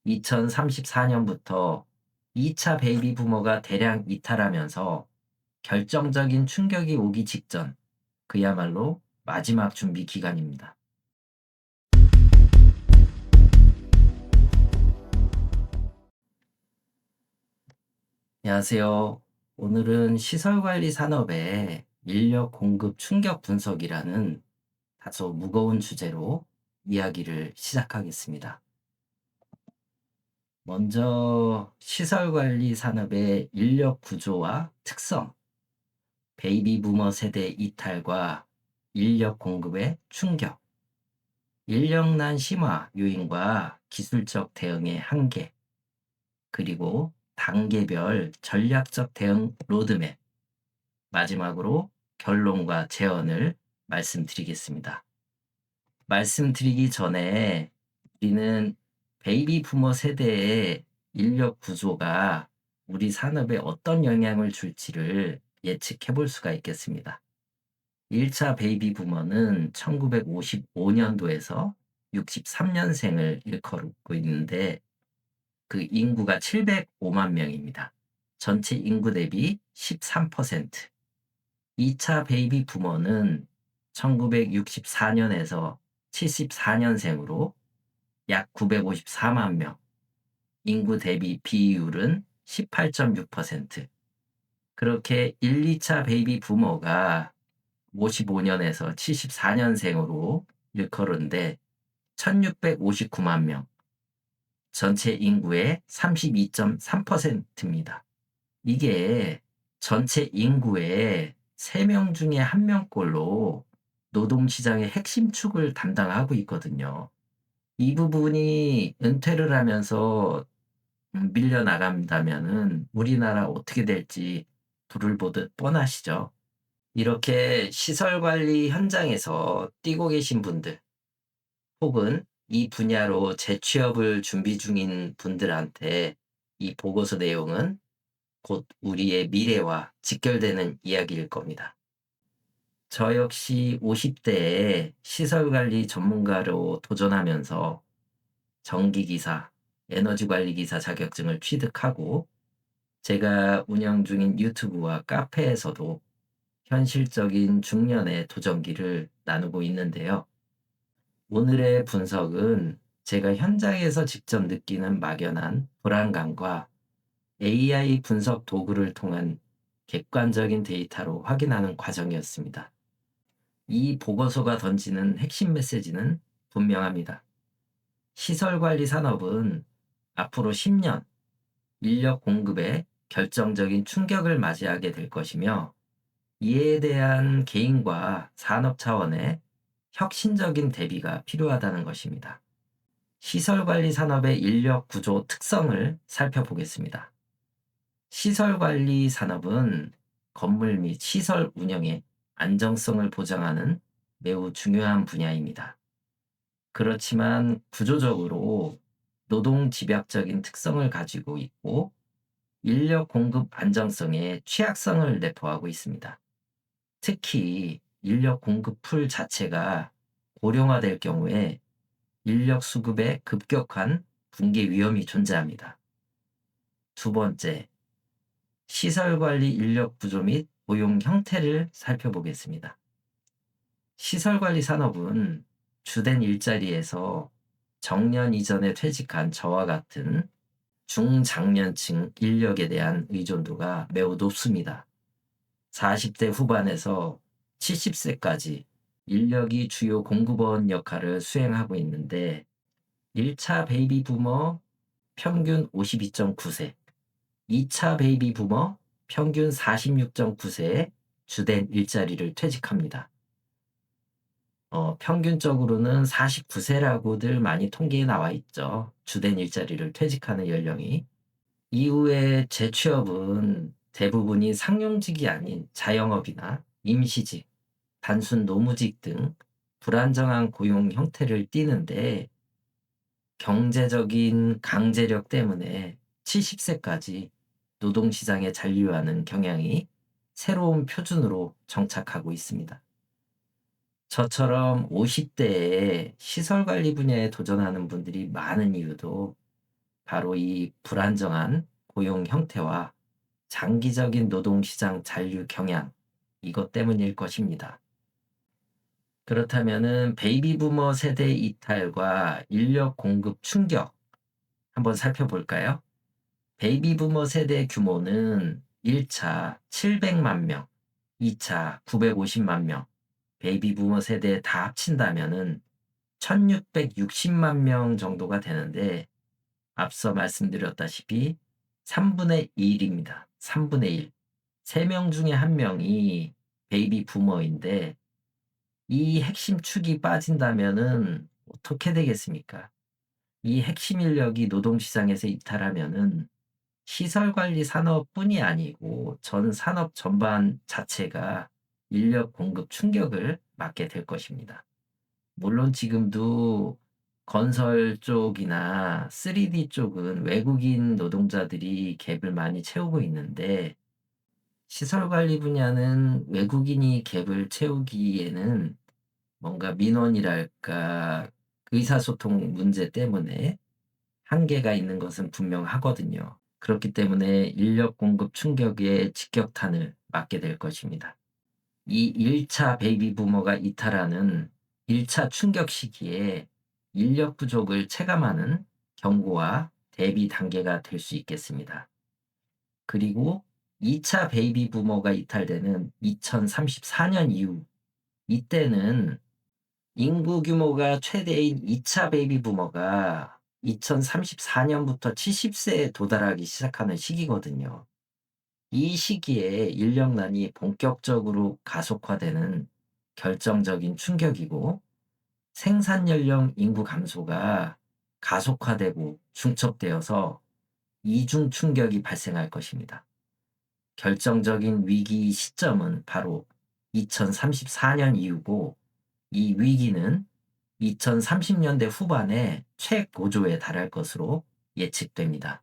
2034년부터 2차 베이비 부머가 대량 이탈하면서 결정적인 충격이 오기 직전, 그야말로 마지막 준비 기간입니다. 안녕하세요. 오늘은 시설관리 산업의 인력 공급 충격 분석이라는 다소 무거운 주제로 이야기를 시작하겠습니다. 먼저 시설관리 산업의 인력 구조와 특성, 베이비 부머 세대 이탈과 인력 공급의 충격, 인력난 심화 요인과 기술적 대응의 한계, 그리고 단계별 전략적 대응 로드맵, 마지막으로 결론과 제언을 말씀드리겠습니다. 말씀드리기 전에 우리는 베이비 부머 세대의 인력 구조가 우리 산업에 어떤 영향을 줄지를 예측해 볼 수가 있겠습니다. 1차 베이비 부머는 1955년도에서 63년생을 일컬고 있는데 그 인구가 705만 명입니다. 전체 인구 대비 13%. 2차 베이비 부머는 1964년에서 74년생으로 약 954만 명, 인구 대비 비율은 18.6%. 그렇게 1, 2차 베이비 부머가 55년에서 74년생으로 일컬은데 1659만 명, 전체 인구의 32.3%입니다. 이게 전체 인구의 3명 중에 1명꼴로 노동시장의 핵심 축을 담당하고 있거든요. 이 부분이 은퇴를 하면서 밀려나간다면은 우리나라 어떻게 될지 불을 보듯 뻔하시죠. 이렇게 시설 관리 현장에서 뛰고 계신 분들, 혹은 이 분야로 재취업을 준비 중인 분들한테 이 보고서 내용은 곧 우리의 미래와 직결되는 이야기일 겁니다. 저 역시 50대에 시설관리 전문가로 도전하면서 전기기사, 에너지관리기사 자격증을 취득하고 제가 운영 중인 유튜브와 카페에서도 현실적인 중년의 도전기를 나누고 있는데요. 오늘의 분석은 제가 현장에서 직접 느끼는 막연한 불안감과 AI 분석 도구를 통한 객관적인 데이터로 확인하는 과정이었습니다. 이 보고서가 던지는 핵심 메시지는 분명합니다. 시설관리 산업은 앞으로 10년 인력 공급에 결정적인 충격을 맞이하게 될 것이며 이에 대한 개인과 산업 차원의 혁신적인 대비가 필요하다는 것입니다. 시설관리 산업의 인력 구조 특성을 살펴보겠습니다. 시설관리 산업은 건물 및 시설 운영의 안정성을 보장하는 매우 중요한 분야입니다. 그렇지만 구조적으로 노동 집약적인 특성을 가지고 있고 인력 공급 안정성에 취약성을 내포하고 있습니다. 특히 인력 공급 풀 자체가 고령화될 경우에 인력 수급에 급격한 붕괴 위험이 존재합니다. 두 번째, 시설관리 인력 구조 및 고용 형태를 살펴보겠습니다. 시설관리 산업은 주된 일자리에서 정년 이전에 퇴직한 저와 같은 중장년층 인력에 대한 의존도가 매우 높습니다. 40대 후반에서 70세까지 인력이 주요 공급원 역할을 수행하고 있는데 1차 베이비 부머 평균 52.9세, 2차 베이비 부머 평균 46.9세에 주된 일자리를 퇴직합니다. 평균적으로는 49세라고들 많이 통계에 나와 있죠. 주된 일자리를 퇴직하는 연령이. 이후에 재취업은 대부분이 상용직이 아닌 자영업이나 임시직, 단순 노무직 등 불안정한 고용 형태를 띠는데 경제적인 강제력 때문에 70세까지 노동시장에 잔류하는 경향이 새로운 표준으로 정착하고 있습니다. 저처럼 50대에 시설관리 분야에 도전하는 분들이 많은 이유도 바로 이 불안정한 고용 형태와 장기적인 노동시장 잔류 경향, 이것 때문일 것입니다. 그렇다면은 베이비 부머 세대 이탈과 인력 공급 충격 한번 살펴볼까요? 베이비 부머 세대 규모는 1차 700만 명, 2차 950만 명, 베이비 부머 세대 다 합친다면은 1660만 명 정도가 되는데, 앞서 말씀드렸다시피 3분의 1입니다. 3분의 1. 3명 중에 1명이 베이비 부머인데, 이 핵심 축이 빠진다면은 어떻게 되겠습니까? 이 핵심 인력이 노동시장에서 이탈하면은 시설관리 산업뿐이 아니고 전 산업 전반 자체가 인력 공급 충격을 맞게 될 것입니다. 물론 지금도 건설 쪽이나 3D 쪽은 외국인 노동자들이 갭을 많이 채우고 있는데, 시설관리 분야는 외국인이 갭을 채우기에는 뭔가 민원이랄까 의사소통 문제 때문에 한계가 있는 것은 분명하거든요. 그렇기 때문에 인력 공급 충격에 직격탄을 맞게 될 것입니다. 이 1차 베이비 부머가 이탈하는 1차 충격 시기에 인력 부족을 체감하는 경고와 대비 단계가 될 수 있겠습니다. 그리고 2차 베이비 부머가 이탈되는 2034년 이후, 이때는 인구 규모가 최대인 2차 베이비 부머가 2034년부터 70세에 도달하기 시작하는 시기거든요. 이 시기에 인력난이 본격적으로 가속화되는 결정적인 충격이고, 생산 연령 인구 감소가 가속화되고 중첩되어서 이중 충격이 발생할 것입니다. 결정적인 위기 시점은 바로 2034년 이후고, 이 위기는 2030년대 후반에 최고조에 달할 것으로 예측됩니다.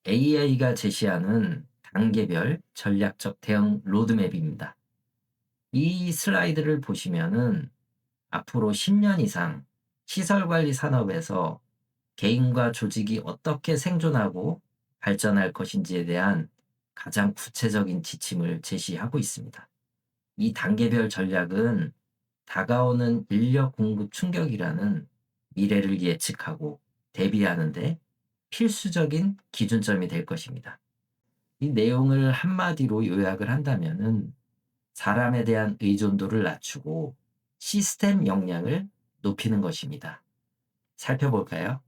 AI가 제시하는 단계별 전략적 대응 로드맵입니다. 이 슬라이드를 보시면은 앞으로 10년 이상 시설관리 산업에서 개인과 조직이 어떻게 생존하고 발전할 것인지에 대한 가장 구체적인 지침을 제시하고 있습니다. 이 단계별 전략은 다가오는 인력 공급 충격이라는 미래를 예측하고 대비하는데 필수적인 기준점이 될 것입니다. 이 내용을 한마디로 요약을 한다면은 사람에 대한 의존도를 낮추고 시스템 역량을 높이는 것입니다. 살펴볼까요?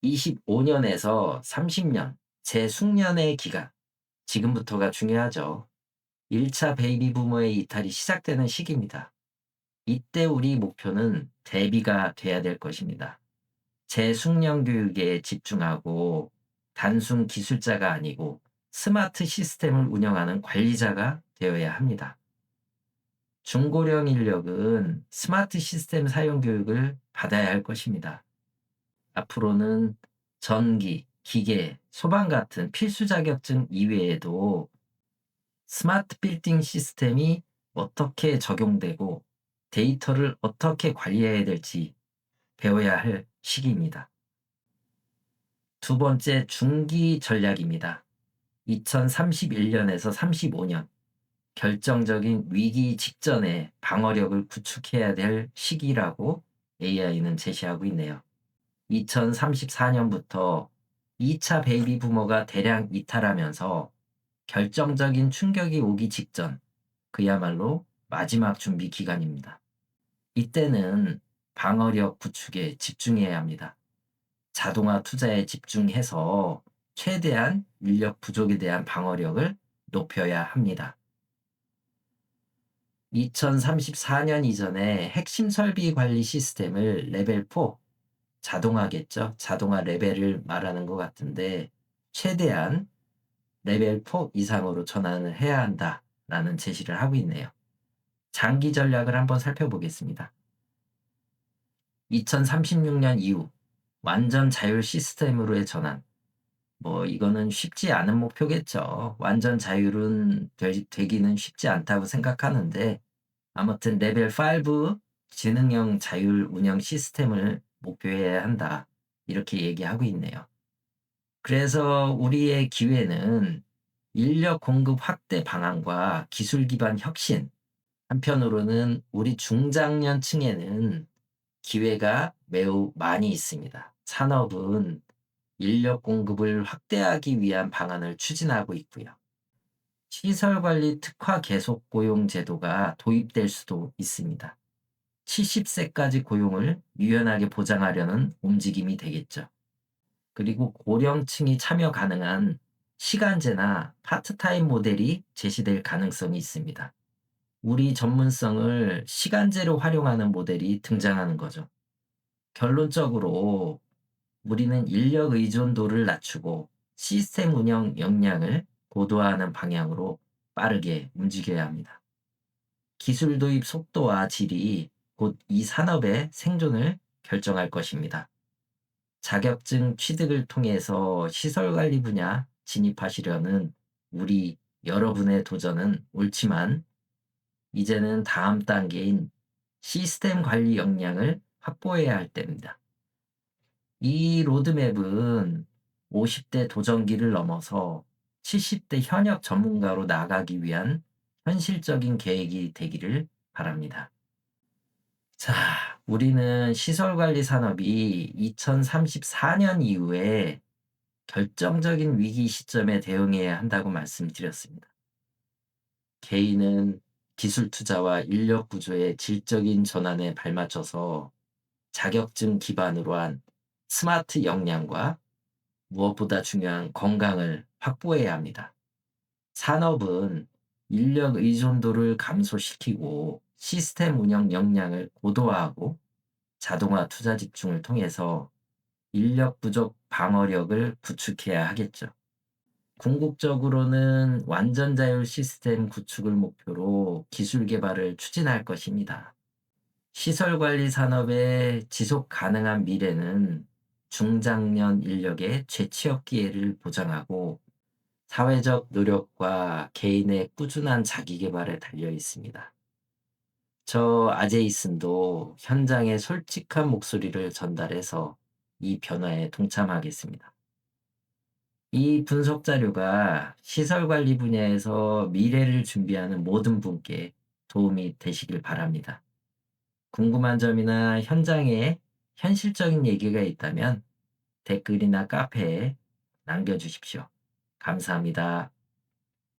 25년에서 30년, 재숙련의 기간, 지금부터가 중요하죠. 1차 베이비 부머의 이탈이 시작되는 시기입니다. 이때 우리 목표는 대비가 돼야 될 것입니다. 재숙련 교육에 집중하고 단순 기술자가 아니고 스마트 시스템을 운영하는 관리자가 되어야 합니다. 중고령 인력은 스마트 시스템 사용 교육을 받아야 할 것입니다. 앞으로는 전기, 기계, 소방 같은 필수 자격증 이외에도 스마트 빌딩 시스템이 어떻게 적용되고 데이터를 어떻게 관리해야 될지 배워야 할 시기입니다. 두 번째, 중기 전략입니다. 2031년에서 35년, 결정적인 위기 직전에 방어력을 구축해야 될 시기라고 AI는 제시하고 있네요. 2034년부터 2차 베이비 부머가 대량 이탈하면서 결정적인 충격이 오기 직전, 그야말로 마지막 준비 기간입니다. 이때는 방어력 구축에 집중해야 합니다. 자동화 투자에 집중해서 최대한 인력 부족에 대한 방어력을 높여야 합니다. 2034년 이전에 핵심 설비 관리 시스템을 레벨 4, 자동화겠죠. 자동화 레벨을 말하는 것 같은데, 최대한 레벨 4 이상으로 전환을 해야 한다라는 제시를 하고 있네요. 장기 전략을 한번 살펴보겠습니다. 2036년 이후 완전 자율 시스템으로의 전환. 이거는 쉽지 않은 목표겠죠. 완전 자율은 되기는 쉽지 않다고 생각하는데, 아무튼 레벨 5 지능형 자율 운영 시스템을 목표해야 한다. 이렇게 얘기하고 있네요. 그래서 우리의 기회는 인력 공급 확대 방안과 기술 기반 혁신, 한편으로는 우리 중장년층에는 기회가 매우 많이 있습니다. 산업은 인력 공급을 확대하기 위한 방안을 추진하고 있고요. 시설 관리 특화 계속 고용 제도가 도입될 수도 있습니다. 70세까지 고용을 유연하게 보장하려는 움직임이 되겠죠. 그리고 고령층이 참여 가능한 시간제나 파트타임 모델이 제시될 가능성이 있습니다. 우리 전문성을 시간제로 활용하는 모델이 등장하는 거죠. 결론적으로 우리는 인력 의존도를 낮추고 시스템 운영 역량을 고도화하는 방향으로 빠르게 움직여야 합니다. 기술 도입 속도와 질이 곧 이 산업의 생존을 결정할 것입니다. 자격증 취득을 통해서 시설 관리 분야 진입하시려는 우리 여러분의 도전은 옳지만 이제는 다음 단계인 시스템 관리 역량을 확보해야 할 때입니다. 이 로드맵은 50대 도전기를 넘어서 70대 현역 전문가로 나아가기 위한 현실적인 계획이 되기를 바랍니다. 자, 우리는 시설 관리 산업이 2034년 이후에 결정적인 위기 시점에 대응해야 한다고 말씀드렸습니다. 개인은 기술 투자와 인력 구조의 질적인 전환에 발맞춰서 자격증 기반으로 한 스마트 역량과 무엇보다 중요한 건강을 확보해야 합니다. 산업은 인력 의존도를 감소시키고 시스템 운영 역량을 고도화하고 자동화 투자 집중을 통해서 인력 부족 방어력을 구축해야 하겠죠. 궁극적으로는 완전 자율 시스템 구축을 목표로 기술 개발을 추진할 것입니다. 시설 관리 산업의 지속 가능한 미래는 중장년 인력의 재취업 기회를 보장하고 사회적 노력과 개인의 꾸준한 자기 개발에 달려 있습니다. 저 아제이슨도 현장의 솔직한 목소리를 전달해서 이 변화에 동참하겠습니다. 이 분석 자료가 시설 관리 분야에서 미래를 준비하는 모든 분께 도움이 되시길 바랍니다. 궁금한 점이나 현장에 현실적인 얘기가 있다면 댓글이나 카페에 남겨주십시오. 감사합니다.